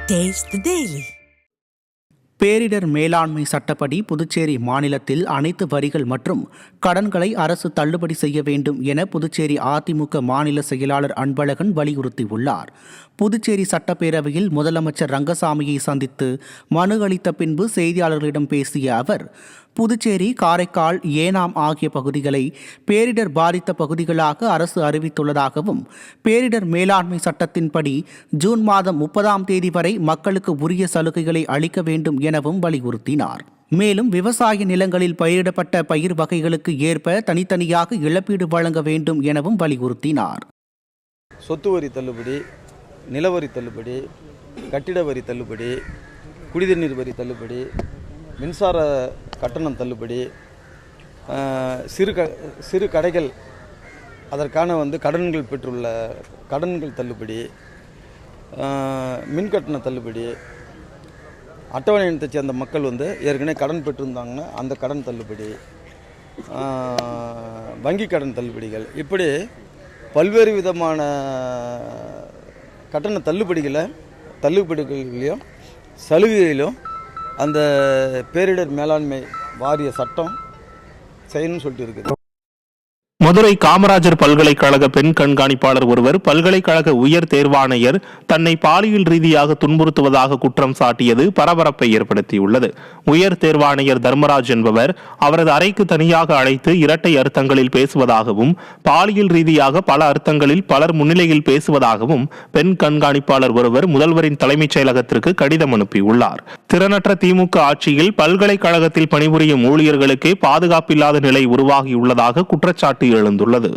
Taste the Daily. பேரிடர் மேலாண்மை சட்டப்படி புதுச்சேரி மாநிலத்தில் அனைத்து வரிகள் மற்றும் கடன்களை அரசு தள்ளுபடி செய்ய வேண்டும் என புதுச்சேரி அதிமுக மாநில செயலாளர் அன்பழகன் வலியுறுத்தியுள்ளார். புதுச்சேரி சட்டப்பேரவையில் முதலமைச்சர் ரங்கசாமியை சந்தித்து மனு அளித்த பின்பு செய்தியாளர்களிடம் பேசிய அவர், புதுச்சேரி, காரைக்கால், ஏனாம் ஆகிய பகுதிகளை பேரிடர் பாதித்த பகுதிகளாக அரசு அறிவித்துள்ளதாகவும், பேரிடர் மேலாண்மை சட்டத்தின்படி ஜூன் மாதம் 30ஆம் தேதி வரை மக்களுக்கு உரிய சலுகைகளை அளிக்க வேண்டும் எனவும் வலியுறுத்தினார். மேலும் விவசாய நிலங்களில் பயிரிடப்பட்ட பயிர் வகைகளுக்கு ஏற்ப தனித்தனியாக இழப்பீடு வழங்க வேண்டும் எனவும் வலியுறுத்தினார். சொத்து வரி தள்ளுபடி, நிலவரி தள்ளுபடி, கட்டிட வரி தள்ளுபடி, குடிநீர் வரி தள்ளுபடி, மின்சார கட்டணம் தள்ளுபடி, சிறு கடைகள் அதற்கான கடன்கள் பெற்றுள்ள கடன்கள் தள்ளுபடி, மின் கட்டண தள்ளுபடி, அட்டவணை இனத்தைச் சேர்ந்த மக்கள் ஏற்கனவே கடன் பெற்றிருந்தாங்கன்னா அந்த கடன் தள்ளுபடி, வங்கி கடன் தள்ளுபடிகள், இப்படி பல்வேறு விதமான கட்டண தள்ளுபடிகளையும் சலுகைகளிலும் அந்த பேரிடர் மேலாண்மை வாரிய சட்டம் செய்யணும்னு சொல்லிட்டு இருக்குது. மதுரை காமராஜர் பல்கலைக்கழக பெண் கண்காணிப்பாளர் ஒருவர் பல்கலைக்கழக உயர் தேர்வாணையர் தன்னை பாலியல் ரீதியாக துன்புறுத்துவதாக குற்றம் சாட்டியது பரபரப்பை ஏற்படுத்தியுள்ளது. உயர் தேர்வாணையர் தர்மராஜ் என்பவர் அவரது அறைக்கு தனியாக அழைத்து இரட்டை அர்த்தங்களில் பேசுவதாகவும், பாலியல் ரீதியாக பல அர்த்தங்களில் பலர் முன்னிலையில் பேசுவதாகவும் பெண் கண்காணிப்பாளர் ஒருவர் முதல்வரின் தலைமைச் செயலகத்திற்கு கடிதம் அனுப்பியுள்ளார். திறனற்ற திமுக ஆட்சியில் பல்கலைக்கழகத்தில் பணிபுரியும் ஊழியர்களுக்கே பாதுகாப்பில்லாத நிலை உருவாகியுள்ளதாக குற்றச்சாட்டு எழுந்துள்ளது.